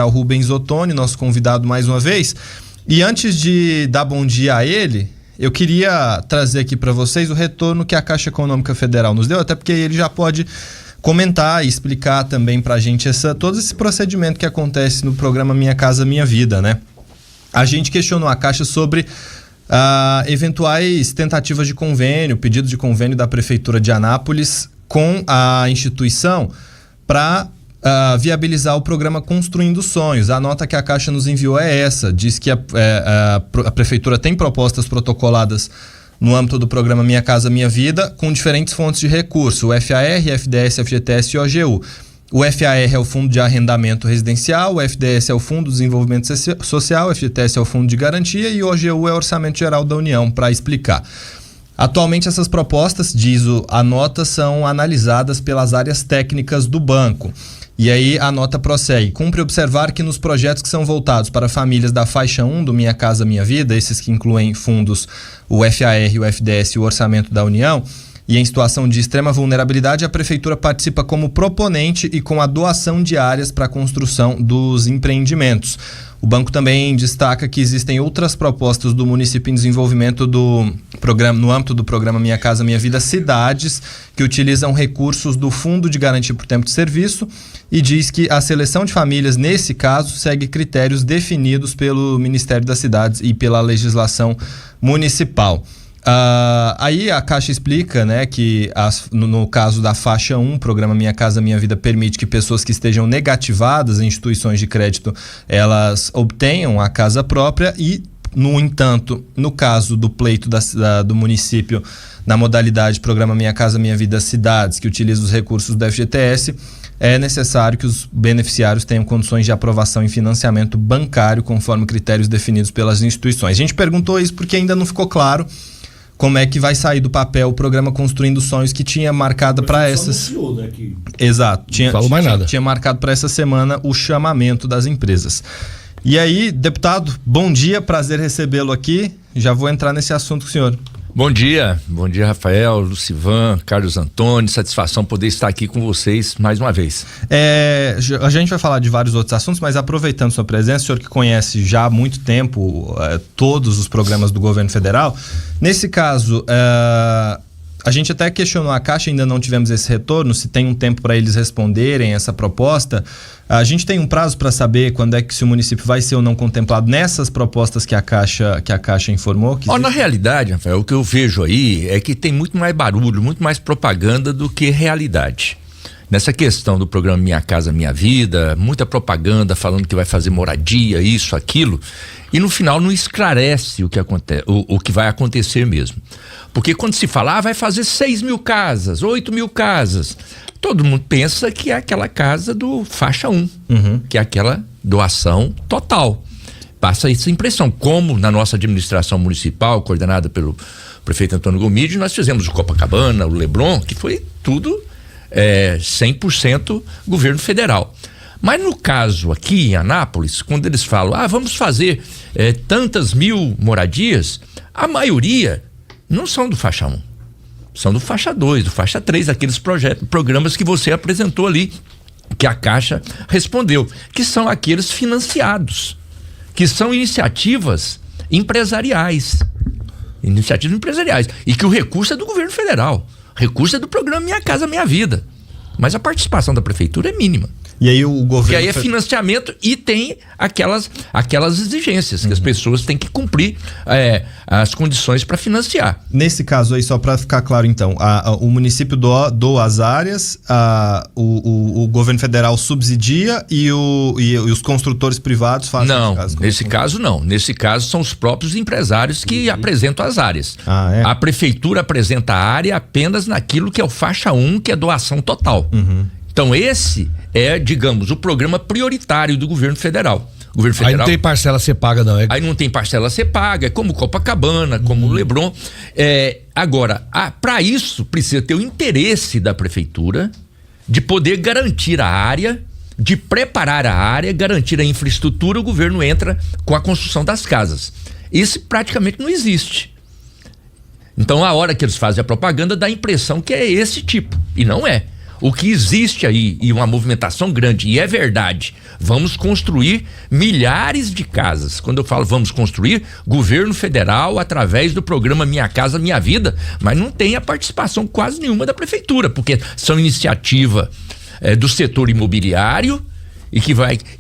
o Rubens Ottoni, nosso convidado mais uma vez. E antes de dar bom dia a ele, eu queria trazer aqui para vocês o retorno que a Caixa Econômica Federal nos deu, até porque ele já pode comentar e explicar também para a gente todo esse procedimento que acontece no programa Minha Casa Minha Vida, né? A gente questionou a Caixa sobre eventuais tentativas de convênio, pedido de convênio da Prefeitura de Anápolis com a instituição para viabilizar o programa Construindo Sonhos. A nota que a Caixa nos enviou é essa, diz que a Prefeitura tem propostas protocoladas no âmbito do programa Minha Casa Minha Vida com diferentes fontes de recurso, o FAR, FDS, FGTS e OGU. O FAR é o Fundo de Arrendamento Residencial, o FDS é o Fundo de Desenvolvimento Social, o FGTS é o Fundo de Garantia e o OGU é o Orçamento Geral da União, para explicar. Atualmente essas propostas, diz a nota, são analisadas pelas áreas técnicas do banco. E aí a nota prossegue. Cumpre observar que nos projetos que são voltados para famílias da faixa 1 do Minha Casa Minha Vida, esses que incluem fundos, o FAR, o FDS e o Orçamento da União, e em situação de extrema vulnerabilidade, a Prefeitura participa como proponente e com a doação de áreas para a construção dos empreendimentos. O banco também destaca que existem outras propostas do município em desenvolvimento do programa, no âmbito do programa Minha Casa Minha Vida, cidades que utilizam recursos do Fundo de Garantia por Tempo de Serviço, e diz que a seleção de famílias, nesse caso, segue critérios definidos pelo Ministério das Cidades e pela legislação municipal. Aí a Caixa explica, né, que no caso da faixa 1, o programa Minha Casa Minha Vida permite que pessoas que estejam negativadas em instituições de crédito, elas obtenham a casa própria e, no entanto, no caso do pleito do município, na modalidade programa Minha Casa Minha Vida Cidades, que utiliza os recursos do FGTS, é necessário que os beneficiários tenham condições de aprovação em financiamento bancário, conforme critérios definidos pelas instituições. A gente perguntou isso porque ainda não ficou claro como é que vai sair do papel o programa Construindo Sonhos, que tinha marcado para essas... Anunciou, né, que... Exato. Tinha marcado para essa semana o chamamento das empresas. E aí, deputado, bom dia, prazer recebê-lo aqui. Já vou entrar nesse assunto com o senhor. Bom dia, Rafael, Lucivan, Carlos Antônio, satisfação poder estar aqui com vocês mais uma vez. A gente vai falar de vários outros assuntos, mas aproveitando sua presença, o senhor que conhece já há muito tempo todos os programas do governo federal, nesse caso, a gente até questionou a Caixa, ainda não tivemos esse retorno, se tem um tempo para eles responderem essa proposta. A gente tem um prazo para saber quando é que se o município vai ser ou não contemplado nessas propostas que a Caixa informou? Na realidade, Rafael, o que eu vejo aí é que tem muito mais barulho, muito mais propaganda do que realidade. Nessa questão do programa Minha Casa Minha Vida, muita propaganda falando que vai fazer moradia, isso, aquilo, e no final não esclarece o que acontece, o que vai acontecer mesmo. Porque quando se fala, vai fazer 6.000 casas, 8.000 casas, todo mundo pensa que é aquela casa do faixa 1, que é aquela doação total. Passa essa impressão, como na nossa administração municipal, coordenada pelo prefeito Antônio Gomide, nós fizemos o Copacabana, o Leblon, que foi tudo 100% governo federal. Mas no caso aqui em Anápolis, quando eles falam, vamos fazer tantas mil moradias, a maioria não são do faixa 1, são do faixa 2, do faixa 3, aqueles programas que você apresentou ali, que a Caixa respondeu, que são aqueles financiados, que são iniciativas empresariais, e que o recurso é do governo federal, o recurso é do programa Minha Casa Minha Vida, mas a participação da prefeitura é mínima. E aí o governo... Que aí é financiamento e tem aquelas exigências que as pessoas têm que cumprir as condições para financiar. Nesse caso aí, só para ficar claro então, o município doa as áreas, o governo federal subsidia e os construtores privados fazem... Não, nesse caso não. Nesse caso são os próprios empresários que apresentam as áreas. A prefeitura apresenta a área apenas naquilo que é o faixa 1, que é doação total. Então esse é, digamos, o programa prioritário do governo federal. Aí não tem parcela a ser paga, não. Aí não tem parcela a ser paga, é como Copacabana, como o Leblon. Agora, para isso precisa ter o interesse da prefeitura de poder garantir a área, de preparar a área, garantir a infraestrutura. O governo entra com a construção das casas. Isso praticamente não existe. Então, a hora que eles fazem a propaganda, dá a impressão que é esse tipo, e não é. O que existe aí, e uma movimentação grande, e é verdade, Vamos construir milhares de casas. Quando eu falo vamos construir, governo federal através do programa Minha Casa Minha Vida, mas não tem a participação quase nenhuma da prefeitura, porque são iniciativa do setor imobiliário e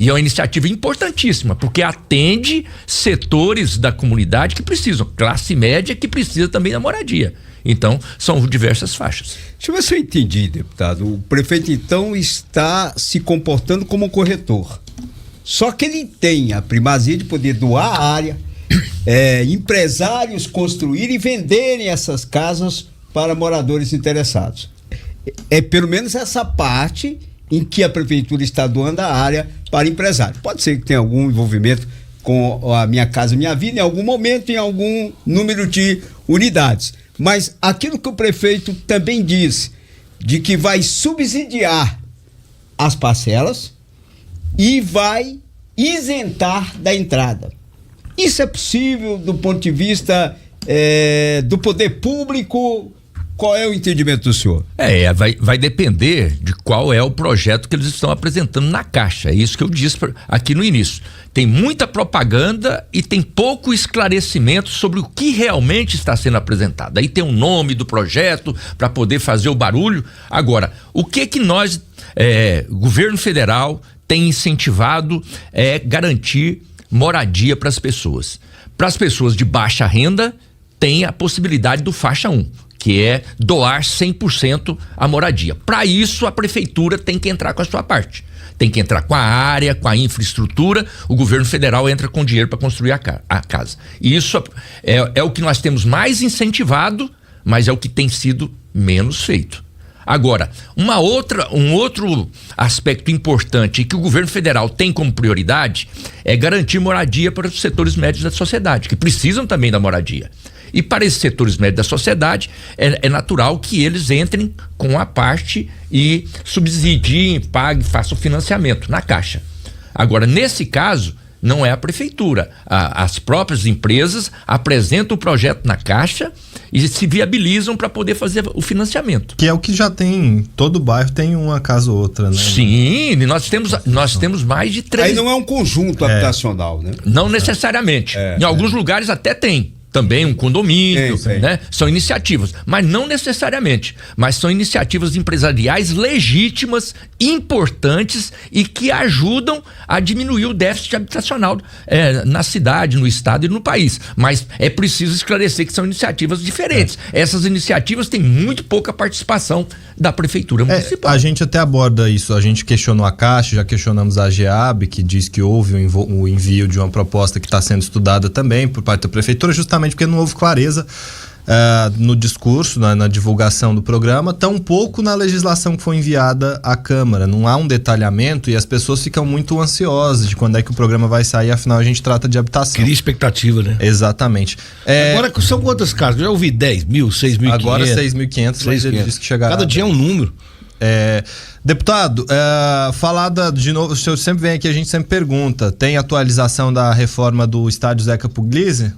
é uma iniciativa importantíssima, porque atende setores da comunidade que precisam, classe média que precisa também da moradia. Então, são diversas faixas. Deixa eu ver se eu entendi, deputado. O prefeito, então, está se comportando como um corretor. Só que ele tem a primazia de poder doar a área, empresários construírem e venderem essas casas para moradores interessados. É pelo menos essa parte em que a prefeitura está doando a área para empresário. Pode ser que tenha algum envolvimento com a Minha Casa Minha Vida, em algum momento, em algum número de unidades. Mas aquilo que o prefeito também disse, de que vai subsidiar as parcelas e vai isentar da entrada. Isso é possível do ponto de vista do poder público? Qual é o entendimento do senhor? Vai depender de qual é o projeto que eles estão apresentando na Caixa. É isso que eu disse aqui no início. Tem muita propaganda e tem pouco esclarecimento sobre o que realmente está sendo apresentado. Aí tem o nome do projeto para poder fazer o barulho. Agora, o que nós, governo federal, tem incentivado garantir moradia para as pessoas. Para as pessoas de baixa renda, tem a possibilidade do faixa 1. Que é doar 100% a moradia. Para isso, a prefeitura tem que entrar com a sua parte. Tem que entrar com a área, com a infraestrutura. O governo federal entra com dinheiro para construir a casa. E isso é o que nós temos mais incentivado, mas é o que tem sido menos feito. Agora, um outro aspecto importante que o governo federal tem como prioridade é garantir moradia para os setores médios da sociedade, que precisam também da moradia. E para esses setores médios da sociedade, é natural que eles entrem com a parte e subsidiem, paguem, façam financiamento na Caixa. Agora, nesse caso, não é a prefeitura. As próprias empresas apresentam o projeto na Caixa e se viabilizam para poder fazer o financiamento. Que é o que já tem, todo bairro tem uma casa ou outra, né? Sim, nós temos mais de 3. Aí não é um conjunto habitacional, né? Não necessariamente. Em alguns lugares até tem. Também um condomínio, né? São iniciativas, mas não necessariamente, mas são iniciativas empresariais legítimas, importantes e que ajudam a diminuir o déficit habitacional na cidade, no estado e no país. Mas é preciso esclarecer que são iniciativas diferentes. Essas iniciativas têm muito pouca participação da prefeitura municipal. A gente até aborda isso, a gente questionou a Caixa, já questionamos a AGEAB, que diz que houve o envio de uma proposta que está sendo estudada também por parte da prefeitura, justamente porque não houve clareza no discurso, na divulgação do programa, tampouco na legislação que foi enviada à Câmara. Não há um detalhamento e as pessoas ficam muito ansiosas de quando é que o programa vai sair, afinal a gente trata de habitação. Cria expectativa, né? Exatamente. Agora, são quantas casas? Eu já ouvi 10 mil, 6.500. Agora 6.500, mas ele disse que chegará. Cada dia é um número. Deputado, de novo, o senhor sempre vem aqui, a gente sempre pergunta, tem atualização da reforma do estádio Zeca Puglisi?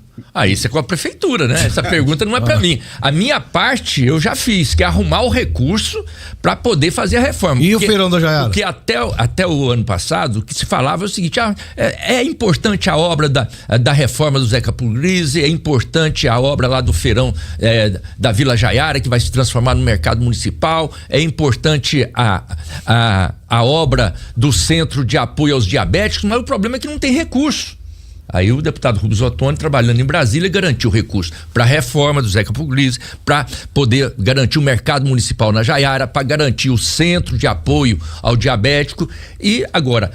Isso é com a prefeitura, né? Essa pergunta não é para mim. A minha parte eu já fiz, que é arrumar o recurso para poder fazer a reforma. E o feirão da Jaiara? Porque até o ano passado, o que se falava é o seguinte, é importante a obra da reforma do Zeca Puglisi, é importante a obra lá do feirão da Vila Jaiara, que vai se transformar no mercado municipal, é importante a obra do Centro de Apoio aos Diabéticos, mas o problema é que não tem recurso. Aí o deputado Rubens Ottoni, trabalhando em Brasília, garantiu recurso para a reforma do Zeca Puglisi, para poder garantir o mercado municipal na Jaiara, para garantir o centro de apoio ao diabético. E agora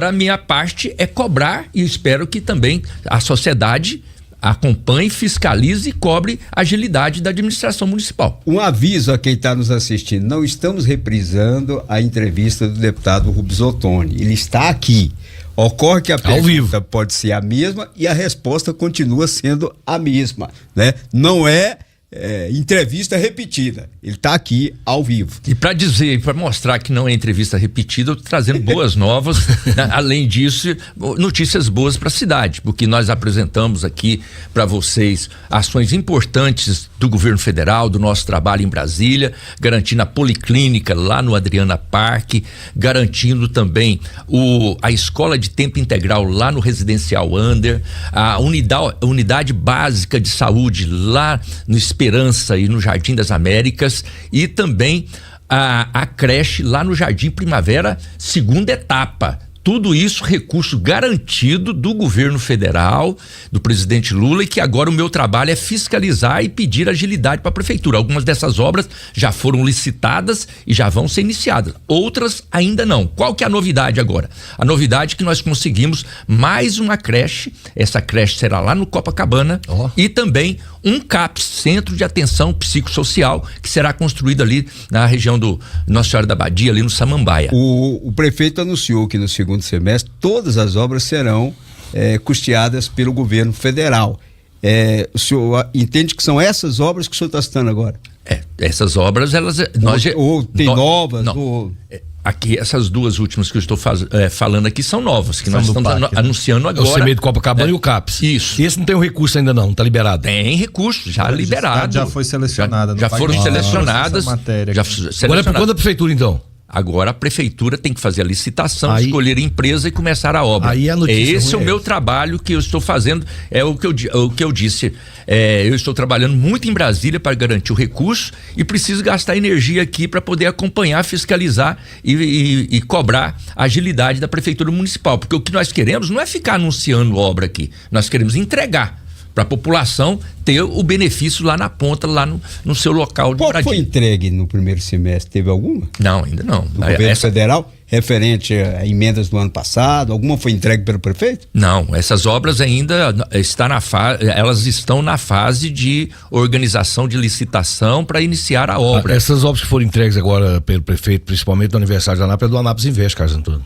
a minha parte é cobrar, e espero que também a sociedade acompanhe, fiscalize e cobre a agilidade da administração municipal. Um aviso a quem está nos assistindo: não estamos reprisando a entrevista do deputado Rubens Ottoni, ele está aqui. Ocorre que a pergunta pode ser a mesma e a resposta continua sendo a mesma, né? Não é entrevista repetida. Ele está aqui ao vivo. E para dizer, para mostrar que não é entrevista repetida, eu tô trazendo boas novas. Além disso, notícias boas para a cidade, porque nós apresentamos aqui para vocês ações importantes do governo federal, do nosso trabalho em Brasília, garantindo a policlínica lá no Adriana Parque, garantindo também a escola de tempo integral lá no Residencial Under, a unidade básica de saúde lá no Esperança e no Jardim das Américas, e também a creche lá no Jardim Primavera, segunda etapa. Tudo isso recurso garantido do governo federal, do presidente Lula, e que agora o meu trabalho é fiscalizar e pedir agilidade para a prefeitura. Algumas dessas obras já foram licitadas e já vão ser iniciadas. Outras ainda não. Qual que é a novidade agora? A novidade é que nós conseguimos mais uma creche. Essa creche será lá no Copacabana. E também um CAPS, Centro de Atenção Psicossocial, que será construído ali na região do Nossa Senhora da Badia, ali no Samambaia. O prefeito anunciou que no segundo semestre todas as obras serão custeadas pelo governo federal. O senhor entende que são essas obras que o senhor está citando agora? Essas obras, elas... Ou tem novas? Não. Aqui, essas duas últimas que eu estou falando aqui são novas, que nós estamos anunciando agora. O CMEI do Copacabana e o CAPS. Isso. E esse não tem o recurso ainda não, tá liberado? Tem recurso, já liberado. Já foi selecionada. Já foram selecionadas. Agora é por conta da prefeitura, então? Agora a prefeitura tem que fazer a licitação, escolher a empresa e começar a obra. Aí a notícia Esse é o meu trabalho que eu estou fazendo, é o que eu disse. Eu estou trabalhando muito em Brasília para garantir o recurso e preciso gastar energia aqui para poder acompanhar, fiscalizar e cobrar a agilidade da prefeitura municipal, porque o que nós queremos não é ficar anunciando obra aqui, nós queremos entregar para a população ter o benefício lá na ponta, lá no seu local de moradia. Qual foi entregue no primeiro semestre? Teve alguma? Não, ainda não. Do governo federal, referente a emendas do ano passado, alguma foi entregue pelo prefeito? Não, essas obras ainda elas estão na fase de organização de licitação para iniciar a obra. Essas obras que foram entregues agora pelo prefeito, principalmente do aniversário da ANAP, é do ANAPS Invest, Carlos Antônio.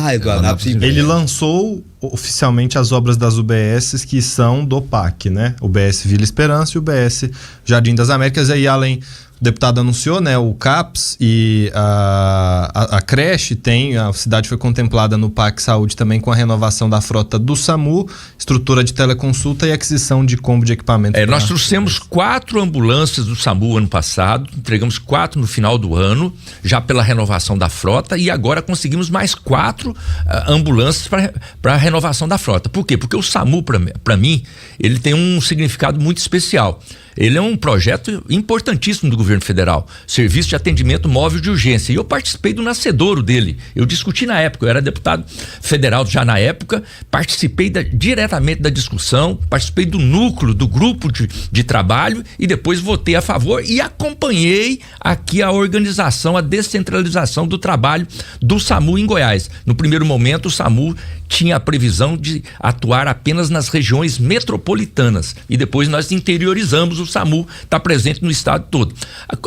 É do ANAPS Invest. Ele lançou oficialmente as obras das UBSs que são do PAC, né? UBS Vila Esperança e UBS Jardim das Américas. Aí, além, o deputado anunciou, né? O CAPS e a creche a cidade foi contemplada no PAC Saúde também com a renovação da frota do SAMU, estrutura de teleconsulta e aquisição de combo de equipamento. Nós trouxemos 4 ambulâncias do SAMU ano passado, entregamos 4 no final do ano, já pela renovação da frota, e agora conseguimos mais 4 ambulâncias para a renovação da frota. Por quê? Porque o SAMU, para mim, ele tem um significado muito especial. Ele é um projeto importantíssimo do governo federal, Serviço de Atendimento Móvel de Urgência, e eu participei do nascedouro dele. Eu discuti na época, eu era deputado federal já na época, participei diretamente da discussão, participei do núcleo, do grupo de trabalho, e depois votei a favor e acompanhei aqui a organização, a descentralização do trabalho do SAMU em Goiás. No primeiro momento, o SAMU tinha a previsão de atuar apenas nas regiões metropolitanas, e depois nós interiorizamos. O SAMU está presente no estado todo.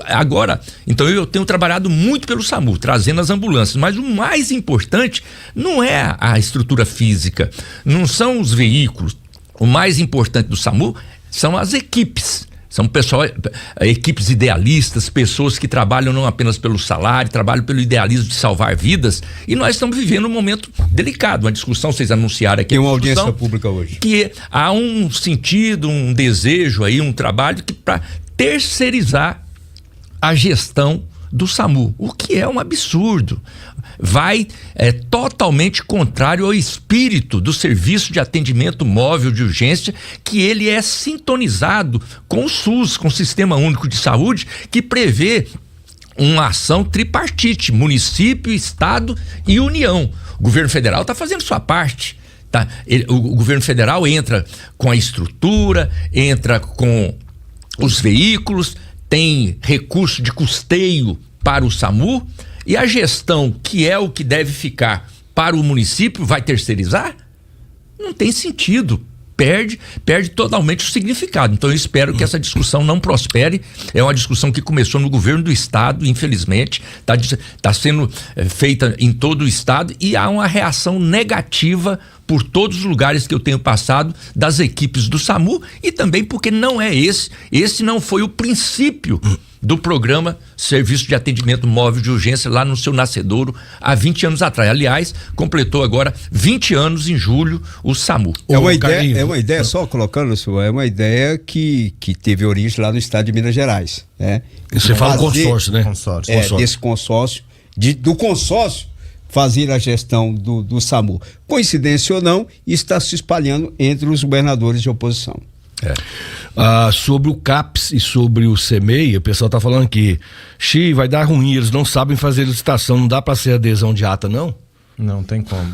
Agora, então eu tenho trabalhado muito pelo SAMU, trazendo as ambulâncias, mas o mais importante não é a estrutura física, não são os veículos. O mais importante do SAMU são as equipes. São equipes idealistas, pessoas que trabalham não apenas pelo salário, trabalham pelo idealismo de salvar vidas, e nós estamos vivendo um momento delicado, uma discussão, vocês anunciaram aqui. Tem uma audiência pública hoje. Que há um sentido, um desejo aí, um trabalho para terceirizar a gestão do SAMU, o que é um absurdo. Vai totalmente contrário ao espírito do Serviço de Atendimento Móvel de Urgência, que ele é sintonizado com o SUS, com o Sistema Único de Saúde, que prevê uma ação tripartite, município, estado e União. O governo federal está fazendo sua parte. Tá? O governo federal entra com a estrutura, entra com os veículos, tem recurso de custeio para o SAMU, e a gestão, que é o que deve ficar para o município, vai terceirizar? Não tem sentido. perde totalmente o significado. Então eu espero que essa discussão não prospere. É uma discussão que começou no governo do estado, infelizmente, está sendo feita em todo o estado, e há uma reação negativa por todos os lugares que eu tenho passado, das equipes do SAMU, e também porque não é esse não foi o princípio do programa Serviço de Atendimento Móvel de Urgência lá no seu nascedouro há 20 anos atrás. Aliás, completou agora 20 anos em julho o SAMU. É uma ideia, só colocando, senhor, é uma ideia que teve origem lá no estado de Minas Gerais, né? Você fala consórcio, né? Consórcio. Desse consórcio, do consórcio fazer a gestão do SAMU. Coincidência ou não, está se espalhando entre os governadores de oposição. Sobre o CAPES e sobre o CEMEI, o pessoal tá falando que vai dar ruim, eles não sabem fazer licitação, não dá para ser adesão de ata, não? Não tem como.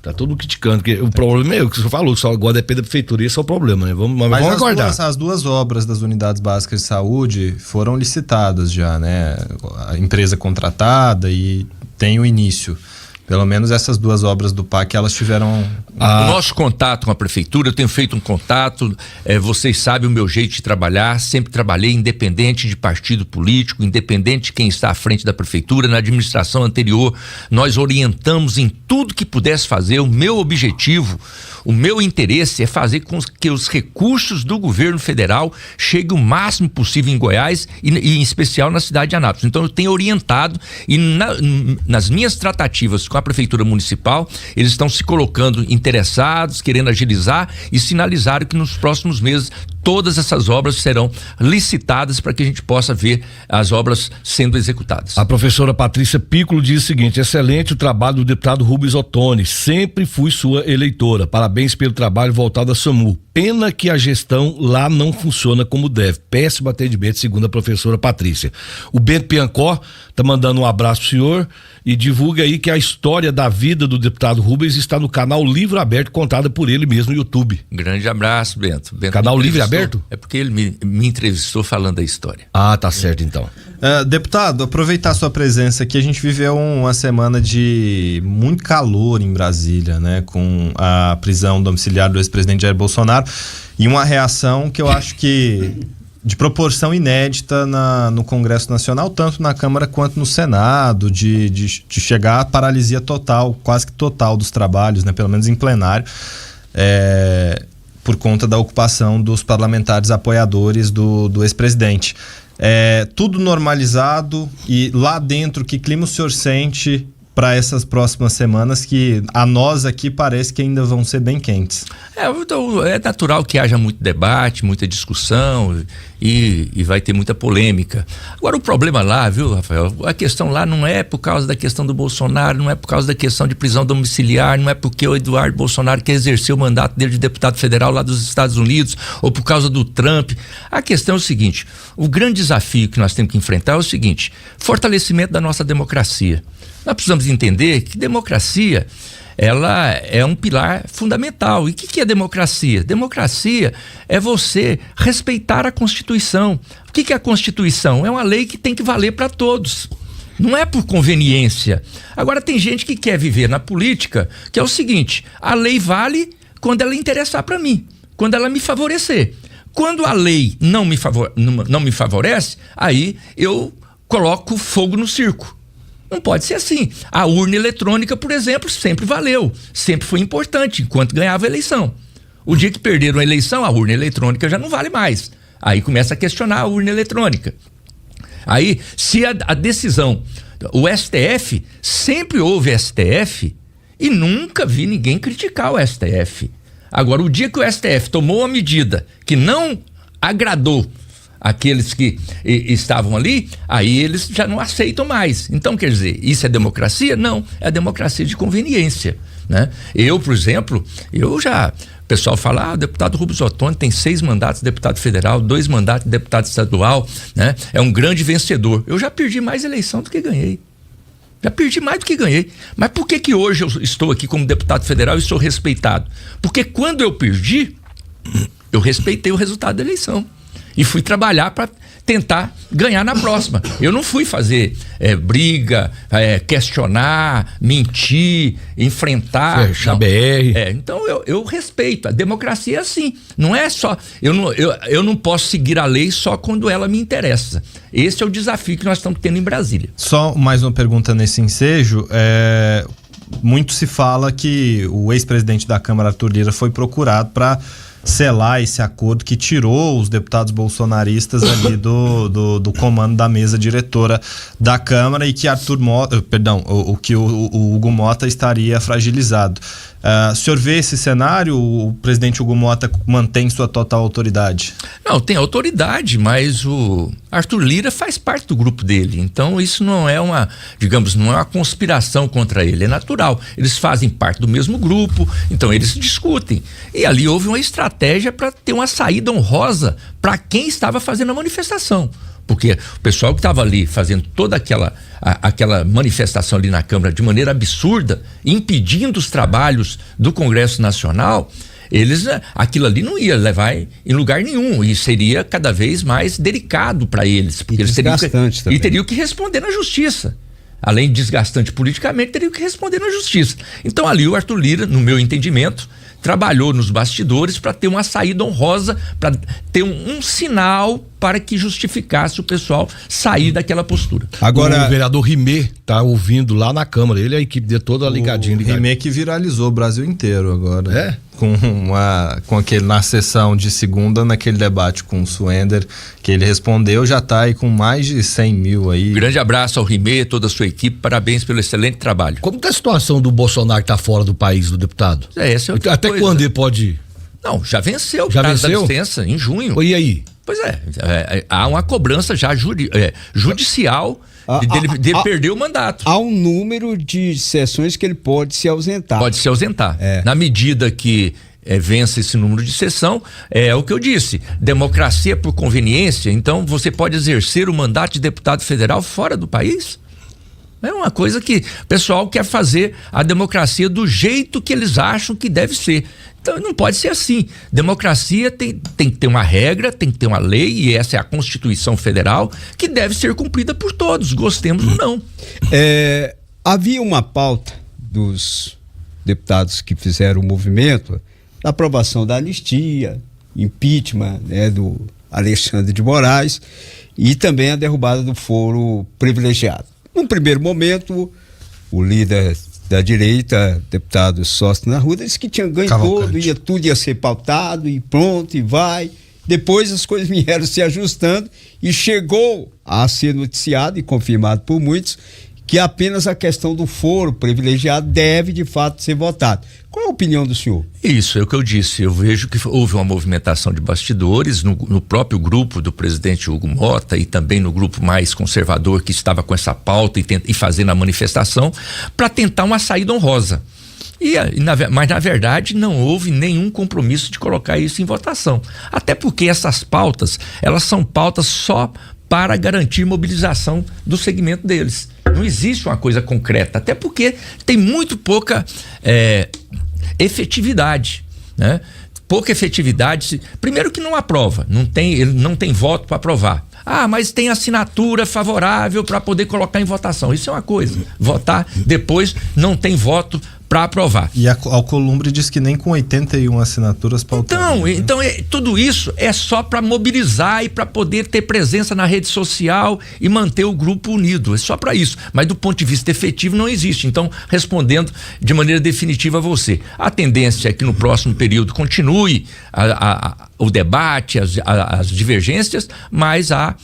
Tá todo criticando, que o problema é o que você falou, só agora depende da prefeitura, esse é o problema, né? Vamos aguardar. As duas obras das unidades básicas de saúde foram licitadas já, né? A empresa contratada, e tem o início. Pelo menos essas duas obras do PAC, elas tiveram... O nosso contato com a prefeitura, eu tenho feito um contato, vocês sabem o meu jeito de trabalhar, sempre trabalhei independente de partido político, independente de quem está à frente da prefeitura. Na administração anterior, nós orientamos em tudo que pudesse fazer. O meu objetivo, o meu interesse é fazer com que os recursos do governo federal cheguem o máximo possível em Goiás e em especial na cidade de Anápolis. Então eu tenho orientado, e nas minhas tratativas com a prefeitura municipal, eles estão se colocando interessados, querendo agilizar, e sinalizaram que nos próximos meses todas essas obras serão licitadas para que a gente possa ver as obras sendo executadas. A professora Patrícia Piccolo diz o seguinte: excelente o trabalho do deputado Rubens Ottoni, sempre fui sua eleitora, parabéns pelo trabalho voltado a SAMU, pena que a gestão lá não funciona como deve, péssimo atendimento, segundo a professora Patrícia. O Bento Piancó tá mandando um abraço pro senhor e divulga aí que a história da vida do deputado Rubens está no canal Livro Aberto, contada por ele mesmo no YouTube. Grande abraço, Bento. Canal Livre Aberto? É porque ele me entrevistou falando da história. Tá certo então. Deputado, aproveitar sua presença aqui, a gente viveu uma semana de muito calor em Brasília, né? Com a prisão domiciliar do ex-presidente Jair Bolsonaro, e uma reação que eu acho que de proporção inédita no Congresso Nacional, tanto na Câmara quanto no Senado, de chegar à paralisia total, quase que total dos trabalhos, né? Pelo menos em plenário, por conta da ocupação dos parlamentares apoiadores do ex-presidente. Tudo normalizado, e lá dentro, que clima o senhor sente para essas próximas semanas, que a nós aqui parece que ainda vão ser bem quentes? Então, é natural que haja muito debate, muita discussão, e vai ter muita polêmica. Agora, o problema lá, viu, Rafael, a questão lá não é por causa da questão do Bolsonaro, não é por causa da questão de prisão domiciliar, não é porque o Eduardo Bolsonaro quer exercer o mandato dele de deputado federal lá dos Estados Unidos, ou por causa do Trump. A questão é o seguinte: o grande desafio que nós temos que enfrentar é o seguinte: fortalecimento da nossa democracia. Nós precisamos entender que democracia, ela é um pilar fundamental. E o que é democracia? Democracia é você respeitar a Constituição. O que é a Constituição? É uma lei que tem que valer para todos. Não é por conveniência. Agora, tem gente que quer viver na política, que é o seguinte: a lei vale quando ela interessar para mim, quando ela me favorecer. Quando a lei não me favorece, aí eu coloco fogo no circo. Não pode ser assim. A urna eletrônica, por exemplo, sempre valeu, sempre foi importante, enquanto ganhava a eleição. O dia que perderam a eleição, a urna eletrônica já não vale mais. Aí começa a questionar a urna eletrônica. Aí, se a decisão, o STF, sempre houve STF, e nunca vi ninguém criticar o STF. Agora, o dia que o STF tomou uma medida que não agradou aqueles que estavam ali, aí eles já não aceitam mais. Então, quer dizer, isso é democracia? Não, é a democracia de conveniência, né? Eu, por exemplo, o pessoal fala: o deputado Rubens Ottoni tem 6 mandatos de deputado federal, 2 mandatos de deputado estadual, né? É um grande vencedor. Eu já perdi mais eleição do que ganhei. Já perdi mais do que ganhei. Mas por que hoje eu estou aqui como deputado federal e sou respeitado? Porque quando eu perdi, eu respeitei o resultado da eleição. E fui trabalhar para tentar ganhar na próxima. Eu não fui fazer briga, questionar, mentir, enfrentar. Fechar BR. Então eu respeito. A democracia é assim. Não é só. Eu não posso seguir a lei só quando ela me interessa. Esse é o desafio que nós estamos tendo em Brasília. Só mais uma pergunta nesse ensejo. Muito se fala que o ex-presidente da Câmara, Arthur Lira, foi procurado para selar esse acordo que tirou os deputados bolsonaristas ali do comando da mesa diretora da Câmara e que o Hugo Mota estaria fragilizado. O senhor vê esse cenário? O presidente Hugo Mota mantém sua total autoridade? Não, tem autoridade, mas o Arthur Lira faz parte do grupo dele. Então isso não é uma conspiração contra ele, é natural. Eles fazem parte do mesmo grupo, então eles discutem. E ali houve uma estratégia para ter uma saída honrosa para quem estava fazendo a manifestação. Porque o pessoal que estava ali fazendo toda aquela manifestação ali na Câmara de maneira absurda, impedindo os trabalhos do Congresso Nacional, aquilo ali não ia levar em lugar nenhum e seria cada vez mais delicado para eles. Porque eles teriam que responder na justiça. Além de desgastante politicamente, teriam que responder na justiça. Então ali o Arthur Lira, no meu entendimento, trabalhou nos bastidores para ter uma saída honrosa, para ter um sinal para que justificasse o pessoal sair daquela postura. Agora, o vereador Rimé tá ouvindo lá na Câmara, ele e a equipe de toda ligadinha. Rimé que viralizou o Brasil inteiro agora. Com aquele, na sessão de segunda, naquele debate com o Suender, que ele respondeu, já tá aí com mais de 100 mil aí. Grande abraço ao Rimé, toda a sua equipe, parabéns pelo excelente trabalho. Como tá a situação do Bolsonaro que tá fora do país, do deputado? Até coisa. Quando ele pode ir? Não, já venceu o prazo da licença, em junho. E aí? Pois há uma cobrança já judicial dele perder o mandato. Há um número de sessões que ele pode se ausentar. Pode se ausentar. Na medida que vence esse número de sessão, é o que eu disse, democracia por conveniência, então você pode exercer o mandato de deputado federal fora do país? É uma coisa que o pessoal quer fazer a democracia do jeito que eles acham que deve ser. Então não pode ser assim. Democracia tem que ter uma regra, tem que ter uma lei, e essa é a Constituição Federal, que deve ser cumprida por todos, gostemos ou não. Havia uma pauta dos deputados que fizeram o movimento da aprovação da anistia, impeachment, do Alexandre de Moraes, e também a derrubada do foro privilegiado. Num primeiro momento, o líder da direita, deputado Sócio Arruda, disse que tinha ganho todo, tudo ia ser pautado e pronto, e vai. Depois as coisas vieram se ajustando e chegou a ser noticiado e confirmado por muitos que apenas a questão do foro privilegiado deve de fato ser votado. Qual é a opinião do senhor? Isso é o que eu disse. Eu vejo que houve uma movimentação de bastidores no próprio grupo do presidente Hugo Mota e também no grupo mais conservador que estava com essa pauta e fazendo a manifestação para tentar uma saída honrosa. Mas na verdade não houve nenhum compromisso de colocar isso em votação. Até porque essas pautas, elas são pautas só para garantir mobilização do segmento deles. Não existe uma coisa concreta, até porque tem muito pouca efetividade, né? Pouca efetividade. Primeiro que não aprova, ele não tem voto para aprovar. Mas tem assinatura favorável para poder colocar em votação. Isso é uma coisa. Votar, depois não tem voto para aprovar. E a Alcolumbre diz que nem com 81 assinaturas pautadas. Então tudo isso é só para mobilizar e para poder ter presença na rede social e manter o grupo unido. É só para isso. Mas do ponto de vista efetivo não existe. Então, respondendo de maneira definitiva a você, a tendência é que no próximo período continue o debate, as divergências, mas há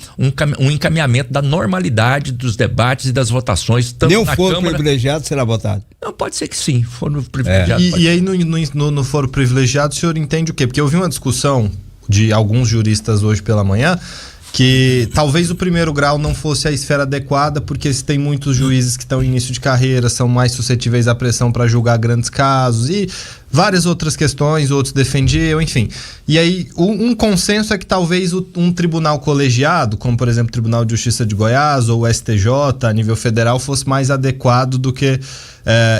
um encaminhamento da normalidade dos debates e das votações. Tanto nem o na foro Câmara, privilegiado será votado? Não, pode ser que sim, foro privilegiado. E aí no foro privilegiado o senhor entende o quê? Porque eu vi uma discussão de alguns juristas hoje pela manhã que talvez o primeiro grau não fosse a esfera adequada, porque se tem muitos juízes que estão em início de carreira, são mais suscetíveis à pressão para julgar grandes casos, e várias outras questões, outros defendiam, enfim. E aí, um consenso é que talvez um tribunal colegiado, como por exemplo o Tribunal de Justiça de Goiás ou o STJ a nível federal, fosse mais adequado do que...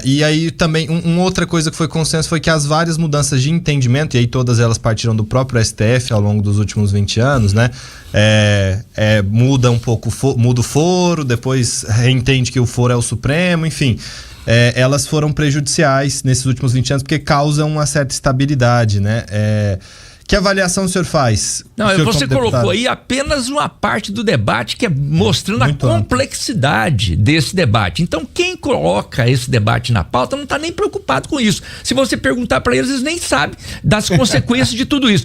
e aí também, uma outra coisa que foi consenso foi que as várias mudanças de entendimento, e aí todas elas partiram do próprio STF ao longo dos últimos 20 anos, né? Muda um pouco, muda o foro, depois reentende que o foro é o Supremo, enfim... elas foram prejudiciais nesses últimos 20 anos porque causam uma certa estabilidade, né? Que avaliação o senhor faz? Não, você colocou aí apenas uma parte do debate que é mostrando a complexidade desse debate. Então, quem coloca esse debate na pauta não está nem preocupado com isso. Se você perguntar para eles nem sabem das consequências de tudo isso.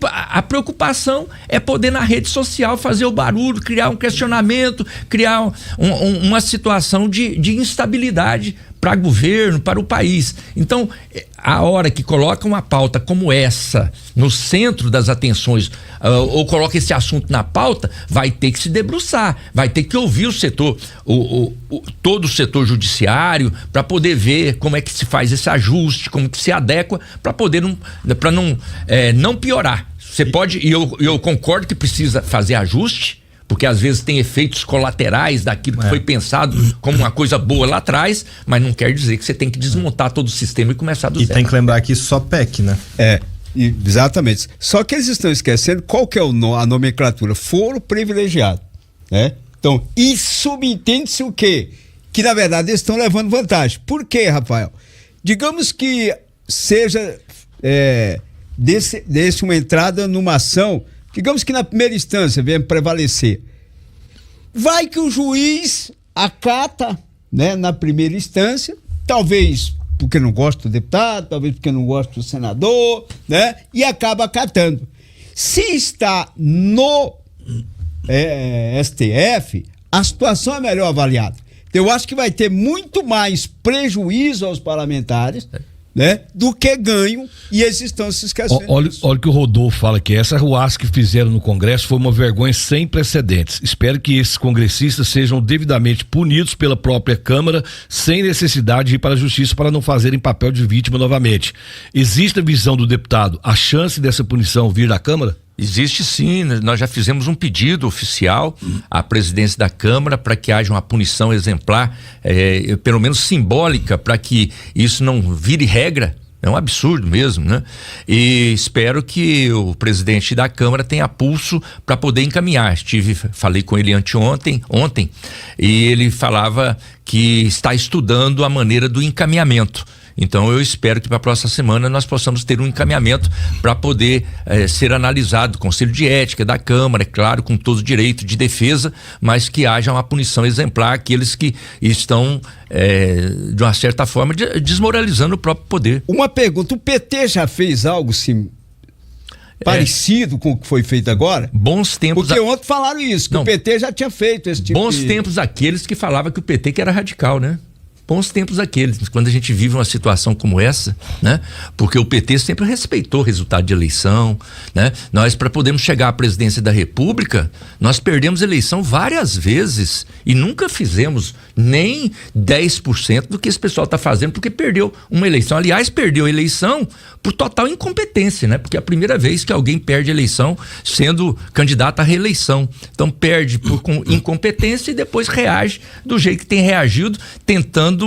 A preocupação é poder na rede social fazer o barulho, criar um questionamento, criar uma situação de instabilidade para governo, para o país. Então, a hora que coloca uma pauta como essa no centro das atenções, ou coloca esse assunto na pauta, vai ter que se debruçar, vai ter que ouvir o setor, todo o setor judiciário, para poder ver como é que se faz esse ajuste, como que se adequa, para poder não piorar. Você pode, e eu concordo que precisa fazer ajuste, porque às vezes tem efeitos colaterais daquilo que foi pensado como uma coisa boa lá atrás, mas não quer dizer que você tem que desmontar todo o sistema e começar do zero. E tem que lembrar que isso só PEC, né? Exatamente. Só que eles estão esquecendo qual que é a nomenclatura, foro privilegiado, né? Então, e subentende-se o quê? Que na verdade eles estão levando vantagem. Por quê, Rafael? Digamos que seja desse uma entrada numa ação, digamos que na primeira instância venha prevalecer. Vai que o juiz acata, né, na primeira instância, talvez porque não gosta do deputado, talvez porque não gosta do senador, né, e acaba acatando. Se está no STF, a situação é melhor avaliada. Eu acho que vai ter muito mais prejuízo aos parlamentares, né, do que ganho, e eles estão se esquecendo. Olha o que o Rodolfo fala aqui. Essa ruaça que fizeram no Congresso foi uma vergonha sem precedentes. Espero que esses congressistas sejam devidamente punidos pela própria Câmara, sem necessidade de ir para a Justiça para não fazerem papel de vítima novamente. Existe a visão do deputado, a chance dessa punição vir da Câmara? Existe sim, nós já fizemos um pedido oficial à presidência da Câmara para que haja uma punição exemplar, pelo menos simbólica, para que isso não vire regra. É um absurdo mesmo, né? E espero que o presidente da Câmara tenha pulso para poder encaminhar. Falei com ele ontem, e ele falava que está estudando a maneira do encaminhamento. Então eu espero que para a próxima semana nós possamos ter um encaminhamento para poder ser analisado do Conselho de Ética da Câmara, é claro, com todo o direito de defesa, mas que haja uma punição exemplar àqueles que estão, de uma certa forma, desmoralizando o próprio poder. Uma pergunta, o PT já fez algo assim parecido com o que foi feito agora? Bons tempos. Porque ontem falaram isso, que o PT já tinha feito esse tipo bons tempos aqueles que falavam que o PT que era radical, né? Bons tempos aqueles, quando a gente vive uma situação como essa, né? Porque o PT sempre respeitou o resultado de eleição, né? Nós, para podermos chegar à presidência da República, nós perdemos eleição várias vezes e nunca fizemos nem 10% do que esse pessoal está fazendo, porque perdeu uma eleição. Aliás, perdeu a eleição por total incompetência, né? Porque é a primeira vez que alguém perde a eleição sendo candidato à reeleição. Então perde por incompetência e depois reage do jeito que tem reagido, tentando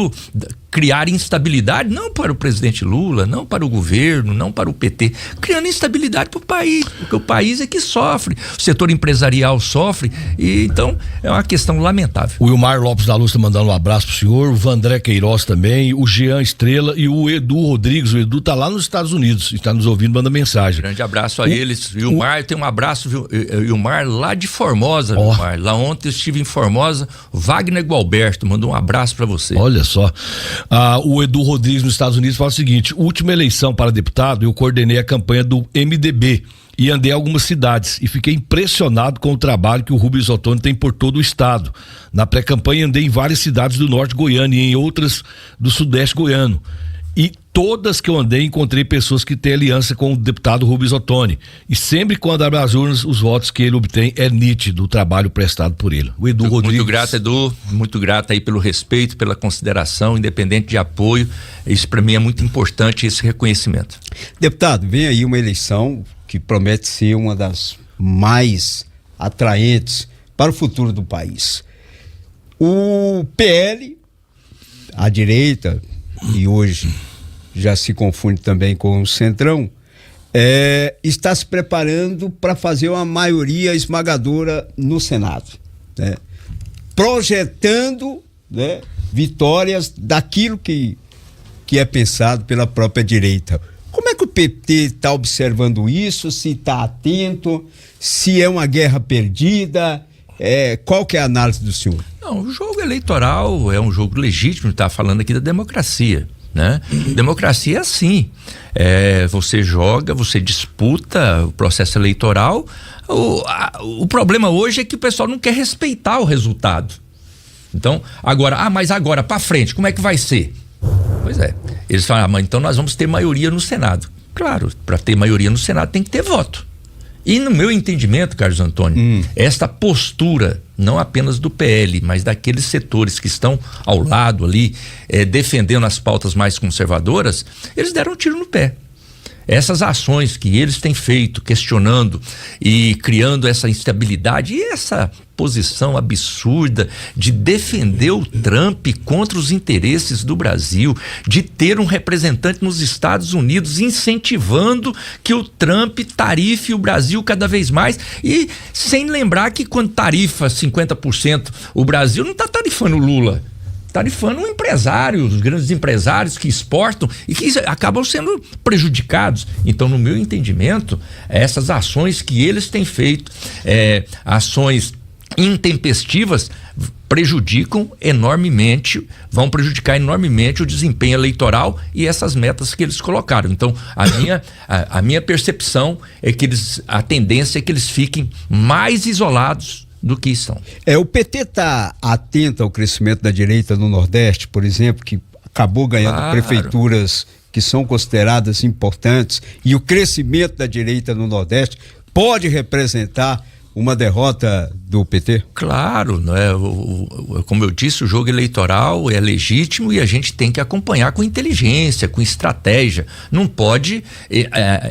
criar instabilidade, não para o presidente Lula, não para o governo, não para o PT, criando instabilidade para o país, porque o país é que sofre, o setor empresarial sofre, e então é uma questão lamentável. O Wilmar Lopes da Luz está mandando um abraço pro senhor, o Vandré Queiroz também, o Jean Estrela e o Edu Rodrigues. O Edu tá lá nos Estados Unidos, está nos ouvindo, manda mensagem. Grande abraço a eles. Wilmar, eu tenho um abraço, Wilmar, lá de Formosa, Wilmar. Lá ontem eu estive em Formosa, Wagner Gualberto mandou um abraço para você. Olha só. O Edu Rodrigues nos Estados Unidos fala o seguinte: última eleição para deputado, eu coordenei a campanha do MDB e andei em algumas cidades e fiquei impressionado com o trabalho que o Rubens Ottoni tem por todo o estado. Na pré-campanha andei em várias cidades do norte goiano e em outras do sudeste goiano. E todas que eu andei, encontrei pessoas que têm aliança com o deputado Rubens Ottoni. E sempre quando abre as urnas, os votos que ele obtém é nítido o trabalho prestado por ele. O Edu Rodrigues. Muito grato, Edu. Muito grato aí pelo respeito, pela consideração, independente de apoio. Isso para mim é muito importante, esse reconhecimento. Deputado, vem aí uma eleição que promete ser uma das mais atraentes para o futuro do país. O PL, a direita, e hoje já se confunde também com o Centrão, está se preparando para fazer uma maioria esmagadora no Senado, né? Projetando, né, vitórias daquilo que é pensado pela própria direita. Como é que o PT está observando isso? Se está atento? Se é uma guerra perdida? Qual que é a análise do senhor? Não, o jogo eleitoral é um jogo legítimo, está falando aqui da democracia, né? Democracia é assim, você joga, você disputa o processo eleitoral. O problema hoje é que o pessoal não quer respeitar o resultado. Então, mas agora para frente, como é que vai ser? Pois é, eles falam, mas então nós vamos ter maioria no Senado. Claro, para ter maioria no Senado tem que ter voto. E no meu entendimento, Carlos Antônio, esta postura, não apenas do PL, mas daqueles setores que estão ao lado ali, defendendo as pautas mais conservadoras, eles deram um tiro no pé. Essas ações que eles têm feito, questionando e criando essa instabilidade e essa posição absurda de defender o Trump contra os interesses do Brasil, de ter um representante nos Estados Unidos incentivando que o Trump tarife o Brasil cada vez mais, e sem lembrar que quando tarifa 50% o Brasil, não está tarifando o Lula, tarifando um empresário, os grandes empresários que exportam e que acabam sendo prejudicados. Então, no meu entendimento, essas ações que eles têm feito, ações intempestivas, vão prejudicar enormemente o desempenho eleitoral e essas metas que eles colocaram. Então, a minha percepção é que a tendência é que eles fiquem mais isolados do que estão. O PT está atento ao crescimento da direita no Nordeste, por exemplo, que acabou ganhando prefeituras que são consideradas importantes, e o crescimento da direita no Nordeste pode representar uma derrota do PT? Claro, não é? Como eu disse, o jogo eleitoral é legítimo e a gente tem que acompanhar com inteligência, com estratégia. Não pode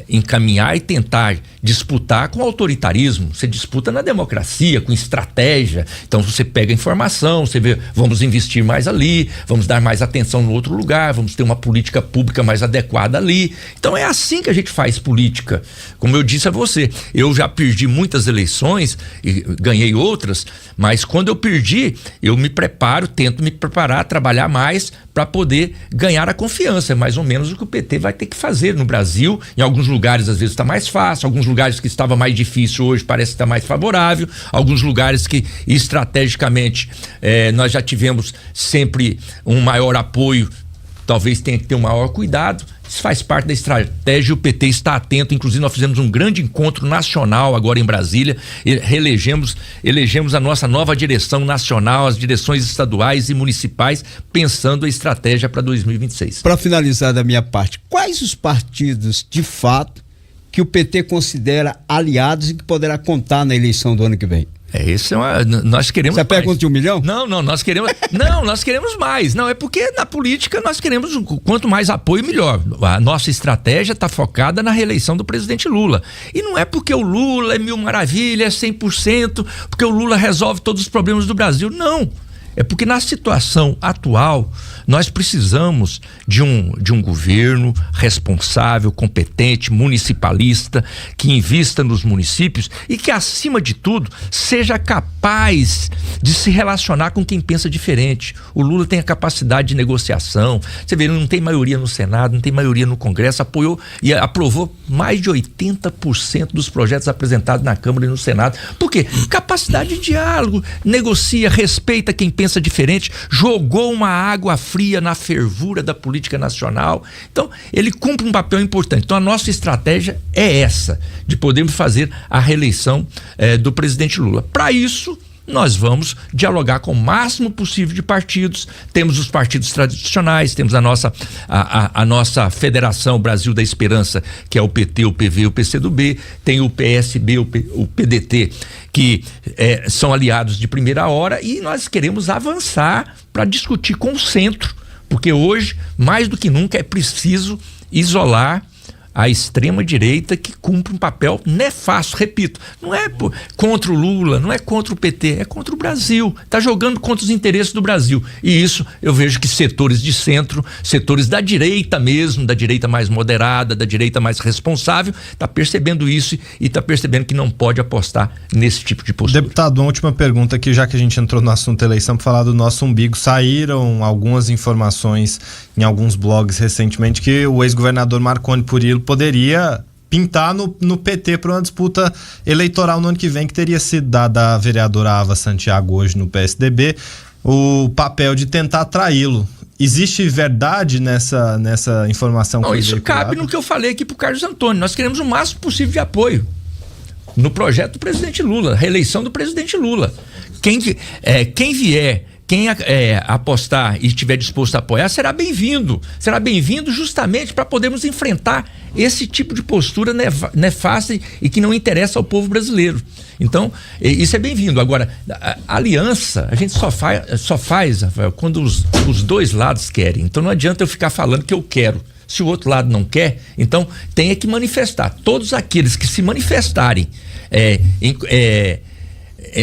encaminhar e tentar disputar com autoritarismo. Você disputa na democracia, com estratégia. Então você pega a informação, você vê, vamos investir mais ali, vamos dar mais atenção no outro lugar, vamos ter uma política pública mais adequada ali. Então é assim que a gente faz política. Como eu disse a você, eu já perdi muitas eleições e ganhei outras, mas quando eu perdi, eu me preparo, tento me preparar, trabalhar mais para poder ganhar a confiança. É mais ou menos o que o PT vai ter que fazer no Brasil. Em alguns lugares às vezes está mais fácil, alguns lugares que estava mais difícil hoje parece estar mais favorável, alguns lugares que estrategicamente nós já tivemos sempre um maior apoio, talvez tenha que ter um maior cuidado. Isso faz parte da estratégia, o PT está atento. Inclusive nós fizemos um grande encontro nacional agora em Brasília, elegemos a nossa nova direção nacional, as direções estaduais e municipais, pensando a estratégia para 2026. Para finalizar da minha parte, quais os partidos de fato que o PT considera aliados e que poderá contar na eleição do ano que vem? Nós queremos. Você pergunta de 1 milhão? Não, nós queremos. Não, nós queremos mais. Não, é porque na política nós queremos quanto mais apoio, melhor. A nossa estratégia está focada na reeleição do presidente Lula. E não é porque o Lula é mil maravilhas, 100%, porque o Lula resolve todos os problemas do Brasil. Não. É porque na situação atual nós precisamos de um governo responsável, competente, municipalista, que invista nos municípios e que, acima de tudo, seja capaz de se relacionar com quem pensa diferente. O Lula tem a capacidade de negociação. Você vê, ele não tem maioria no Senado, não tem maioria no Congresso, apoiou e aprovou mais de 80% dos projetos apresentados na Câmara e no Senado. Por quê? Capacidade de diálogo, negocia, respeita quem pensa diferente, jogou uma água fria na fervura da política nacional. Então, ele cumpre um papel importante. Então, a nossa estratégia é essa, de podermos fazer a reeleição do presidente Lula. Para isso, nós vamos dialogar com o máximo possível de partidos. Temos os partidos tradicionais, temos a nossa Federação Brasil da Esperança, que é o PT, o PV e o PCdoB, tem o PSB, o PDT, que são aliados de primeira hora, e nós queremos avançar para discutir com o centro, porque hoje, mais do que nunca, é preciso isolar a extrema-direita, que cumpre um papel nefasto, repito, não é contra o Lula, não é contra o PT, é contra o Brasil, está jogando contra os interesses do Brasil, e isso eu vejo que setores de centro, setores da direita mesmo, da direita mais moderada, da direita mais responsável, está percebendo isso e está percebendo que não pode apostar nesse tipo de postura. Deputado, uma última pergunta aqui, já que a gente entrou no assunto eleição, para falar do nosso umbigo. Saíram algumas informações em alguns blogs recentemente que o ex-governador Marconi Perillo poderia pintar no PT para uma disputa eleitoral no ano que vem, que teria sido dada à vereadora Ava Santiago, hoje no PSDB, o papel de tentar atraí-lo. Existe verdade nessa informação? Não, isso cabe no que eu falei aqui pro Carlos Antônio. Nós queremos o máximo possível de apoio no projeto do presidente Lula, reeleição do presidente Lula. Quem vier, quem apostar e estiver disposto a apoiar, será bem-vindo. Será bem-vindo justamente para podermos enfrentar esse tipo de postura nefasta e que não interessa ao povo brasileiro. Então, isso é bem-vindo. Agora, a aliança, a gente só faz, Rafael, quando os dois lados querem. Então não adianta eu ficar falando que eu quero. Se o outro lado não quer, então tem que manifestar. Todos aqueles que se manifestarem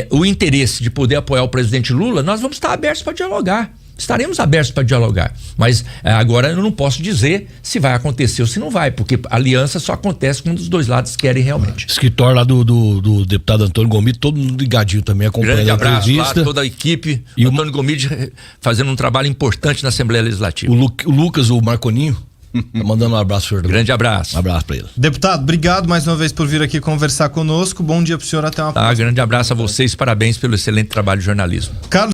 o interesse de poder apoiar o presidente Lula, nós vamos estar abertos para dialogar. Estaremos abertos para dialogar. Mas agora eu não posso dizer se vai acontecer ou se não vai, porque a aliança só acontece quando os dois lados querem realmente. Escritório lá do deputado Antônio Gomide, todo mundo ligadinho também, acompanhando grande a abraço entrevista. Lá, toda a equipe. E o Antônio Gomide fazendo um trabalho importante na Assembleia Legislativa. O Lucas, o Marconinho, tá mandando um abraço, senhor. Grande abraço. Um abraço para ele. Deputado, obrigado mais uma vez por vir aqui conversar conosco. Bom dia pro senhor, até uma próxima. Grande abraço a vocês, parabéns pelo excelente trabalho de jornalismo. Carlos